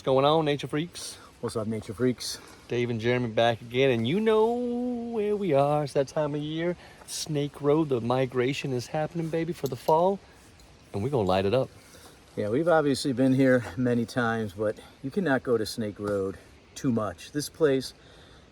going on, Nature Freaks? What's up, Nature Freaks? Dave and Jeremy back again, and you know where we are. It's that time of year. Snake Road, the migration is happening, baby, for the fall, and we're gonna light it up. Yeah, we've obviously been here many times, but you cannot go to Snake Road too much. This place,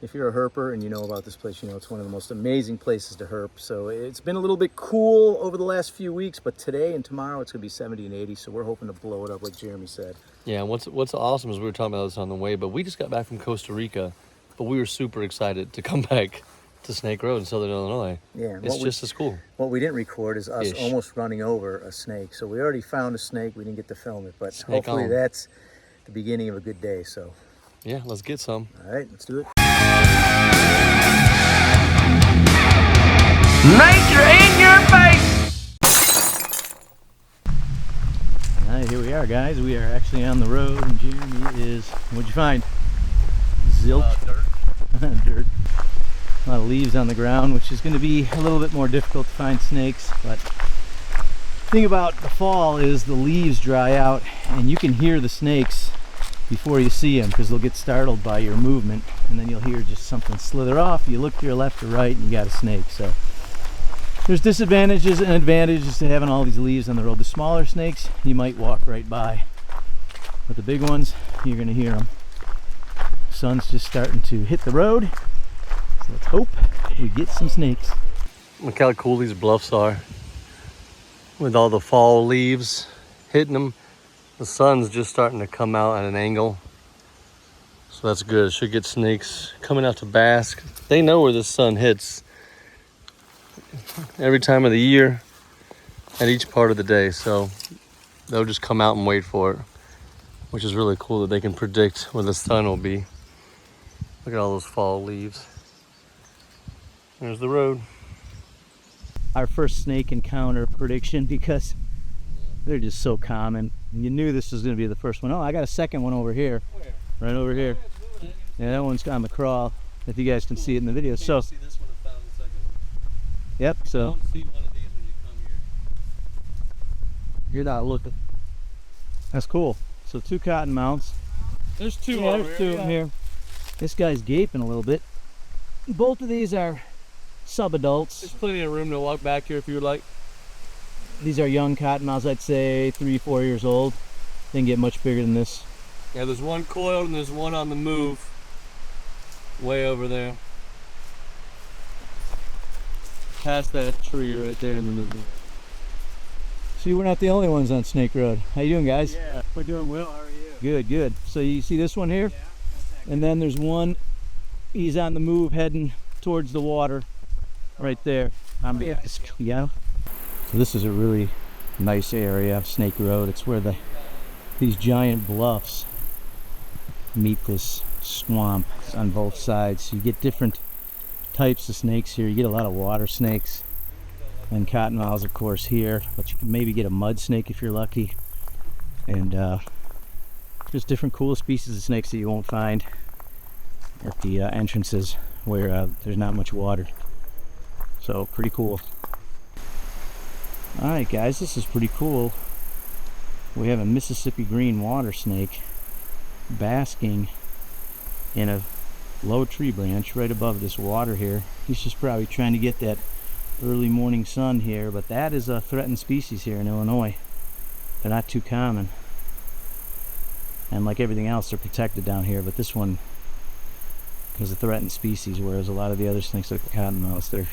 if you're a herper and you know about this place, you know it's one of the most amazing places to herp. So it's been a little bit cool over the last few weeks, but today and tomorrow it's gonna be 70 and 80, so we're hoping to blow it up like Jeremy said. Yeah, and what's awesome is we were talking about this on the way, but we just got back from Costa Rica, but we were super excited to come back to Snake Road in Southern Illinois. Yeah, it's just as cool. What we didn't record is us almost running over a snake. So we already found a snake. We didn't get to film it, but snake hopefully on. That's the beginning of a good day. So yeah, let's get some. All right, let's do it. Nature in your face! All right, here we are, guys. We are actually on the road, and Jeremy is, what'd you find? Zilch? Dirt. Dirt. A lot of leaves on the ground, which is going to be a little bit more difficult to find snakes. But the thing about the fall is the leaves dry out, and you can hear the snakes before you see them because they'll get startled by your movement, and then you'll hear just something slither off. You look to your left or right, and you got a snake. So there's disadvantages and advantages to having all these leaves on the road. The smaller snakes you might walk right by, but the big ones, you're going to hear them. The sun's just starting to hit the road. So let's hope we get some snakes. Look how cool these bluffs are with all the fall leaves hitting them. The sun's just starting to come out at an angle, so that's good. It should get snakes coming out to bask. They know where the sun hits every time of the year at each part of the day, so they'll just come out and wait for it, which is really cool that they can predict where the sun will be. Look at all those fall leaves. There's the road. Our first snake encounter prediction, because they're just so common. You knew this was going to be the first one. Oh, I got a second one over here. Where? Right over here. Yeah, that one's on the crawl, if you guys can see it in the video. So, see this one I found in a second. yep, so You don't see one of these when you come here. you're not looking. That's cool. So 2 cottonmouths. There's two Yeah, there's 2 of them here. This guy's gaping a little bit. Both of these are sub-adults. There's plenty of room to walk back here if you would like. These are young cottonmouths, I'd say 3-4 years old. They can get much bigger than this. Yeah, there's one coiled and there's one on the move. Way over there. Past that tree right there in the middle. See, we're not the only ones on Snake Road. How you doing, guys? Yeah, we're doing well. How are you? Good, good. So you see this one here? Yeah, that's And then there's one, he's on the move heading towards the water right there. Yeah. So this is a really nice area of Snake Road. It's where these giant bluffs meet this swamp on both sides. So you get different types of snakes here. You get a lot of water snakes and cottonmouths, of course, here, but you can maybe get a mud snake if you're lucky. And there's different cool species of snakes that you won't find at the entrances where there's not much water. So pretty cool. Alright guys, this is pretty cool. We have a Mississippi green water snake basking in a low tree branch right above this water here. He's just probably trying to get that early morning sun here, but that is a threatened species here in Illinois. They're not too common. And like everything else, they're protected down here, but this one is a threatened species, whereas a lot of the other snakes like the cottonmouths, they're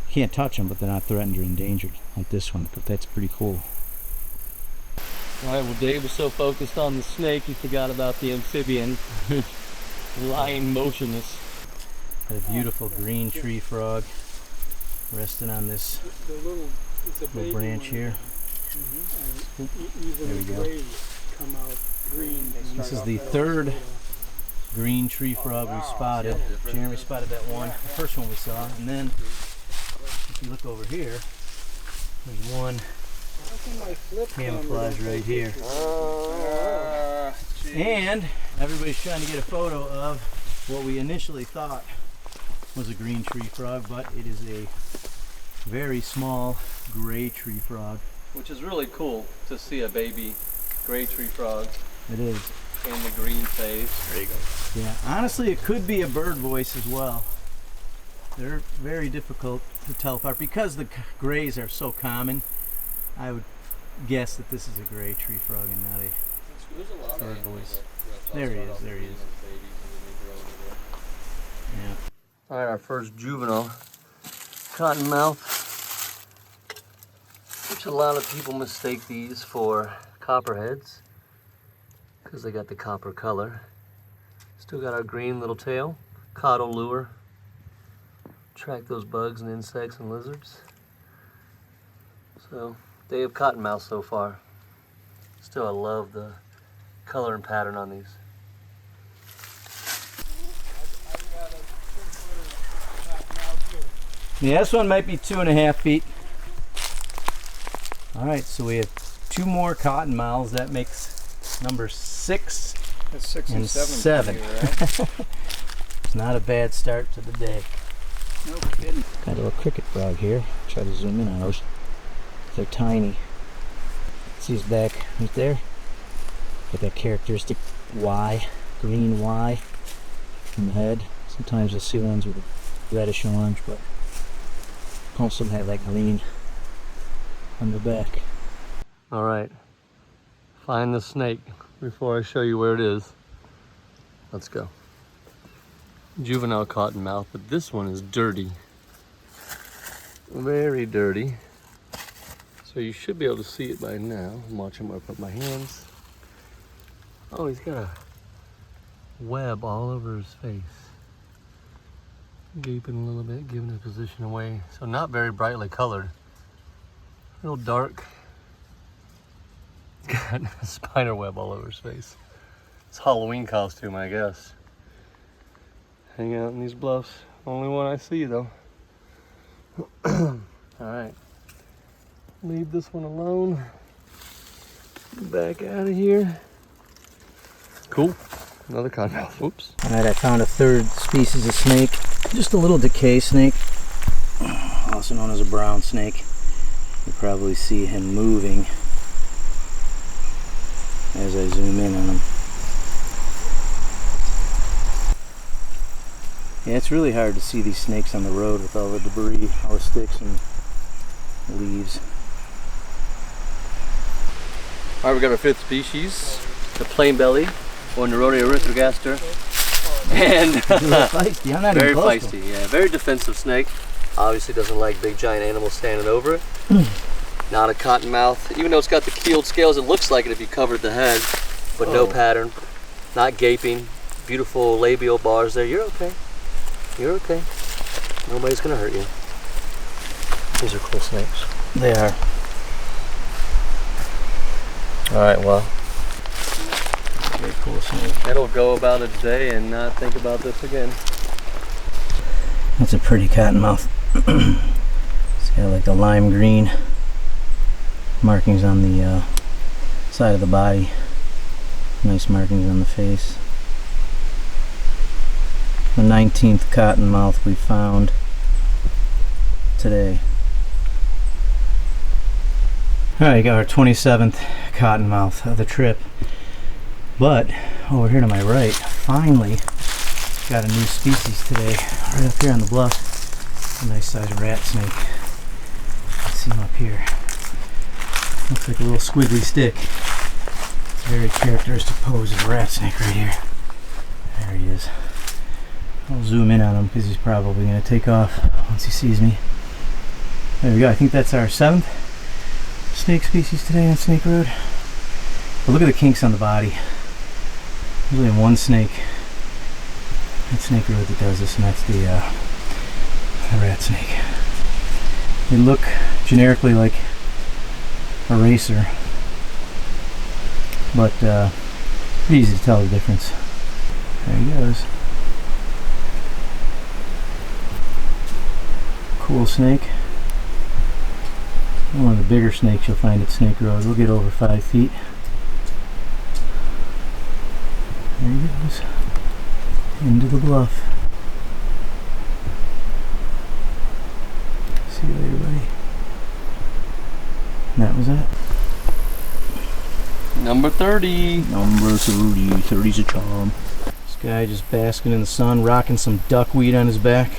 can't touch them, but they're not threatened or endangered like this one. But that's pretty cool. Alright, well Dave was so focused on the snake he forgot about the amphibian lying motionless. A beautiful green tree frog resting on this little branch here. There we go. This is the 3rd green tree frog we spotted. Jeremy spotted that one, the first one we saw, and then if you look over here, there's one camouflage right here. And everybody's trying to get a photo of what we initially thought was a green tree frog, but it is a very small gray tree frog. Which is really cool to see a baby gray tree frog. It is. in the green phase. There you go. Yeah, honestly, it could be a bird voice as well. They're very difficult to tell apart because the grays are so common. I would guess that this is a gray tree frog and not a bird voice. There he is. There he is. Yeah. All right, our first juvenile cottonmouth, which a lot of people mistake these for copperheads because they got the copper color. Still got our green little tail, cotton lure. Track those bugs and insects and lizards. So, day of cottonmouth so far. Still, I love the color and pattern on these. Yeah, this one might be 2.5 feet. All right, so we have 2 more cottonmouths. That makes number 6. That's 6 and 7. 7. Right? It's not a bad start to the day. No kidding. Got a little cricket frog here. Try to zoom in on those. They're tiny. See his back right there? Got that characteristic Y, green Y in the head. Sometimes you'll see ones with a reddish orange, but most of them have that green on the back. All right, find the snake before I show you where it is. Let's go. Juvenile cottonmouth, but this one is dirty. Very dirty. So you should be able to see it by now. I'm watching where I put my hands. Oh, he's got a web all over his face. Gaping a little bit, giving his position away. So not very brightly colored. Real dark. He's got a spider web all over his face. It's a Halloween costume, I guess. Hanging out in these bluffs. Only one I see though. All right. Leave this one alone. Back out of here. Cool. Another cottonmouth. Whoops. All right, I found a 3rd species of snake. Just a little decay snake, also known as a brown snake. You probably see him moving as I zoom in on him. Yeah, it's really hard to see these snakes on the road with all the debris, all the sticks and leaves. All right, we got our 5th species, the plain belly, or Neronia erythrogaster. And Feisty. I'm not very even close to feisty, him. yeah, very defensive snake. Obviously doesn't like big giant animals standing over it. Not a cottonmouth, even though it's got the keeled scales, it looks like it if you covered the head, but no pattern, not gaping, beautiful labial bars there. You're okay. You're okay. Nobody's gonna hurt you. These are cool snakes. They are. All right, well, Very cool snake. it'll go about its day and not think about this again. That's a pretty cottonmouth. It's got like the lime green markings on the side of the body. Nice markings on the face. The 19th cottonmouth we found today. Alright, got our 27th cottonmouth of the trip. But over here to my right, finally got a new species today. Right up here on the bluff. A nice sized rat snake. See him up here. Looks like a little squiggly stick. It's a very characteristic pose of a rat snake right here. There he is. I'll zoom in on him because he's probably going to take off once he sees me. There we go. I think that's our 7th snake species today on Snake Road. But look at the kinks on the body. There's only one snake at Snake Road that does this, and that's the rat snake. They look generically like a racer, but pretty easy to tell the difference. There he goes. Cool snake. One of the bigger snakes you'll find at Snake Road. We'll get over 5 feet. There he goes. Into the bluff. See you later, buddy. And that was it. Number 30. Number 30. 30's a charm. This guy just basking in the sun, rocking some duckweed on his back.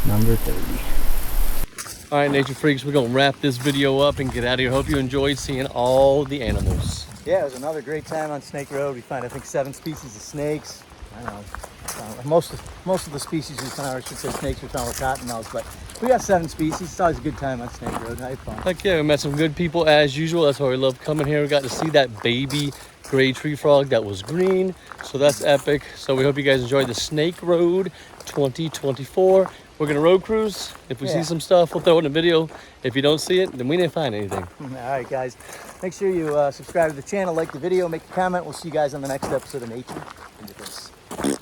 Number 30. All right, nature freaks, we're gonna wrap this video up and get out of here. Hope you enjoyed seeing all the animals. Yeah, it was another great time on Snake Road. We found, I think, 7 species of snakes. I don't know. Most of the species we found, or I should say snakes we found were cottonmouths, but we got 7 species. It's always a good time on Snake Road. I had fun. Heck yeah, we met some good people as usual. That's why we love coming here. We got to see that baby gray tree frog that was green. So that's epic. So we hope you guys enjoyed the Snake Road 2024. We're gonna road cruise. If we see some stuff, we'll throw it in a video. If you don't see it, then we didn't find anything. All right, guys. Make sure you subscribe to the channel, like the video, make a comment. We'll see you guys on the next episode of Nature in the Difference.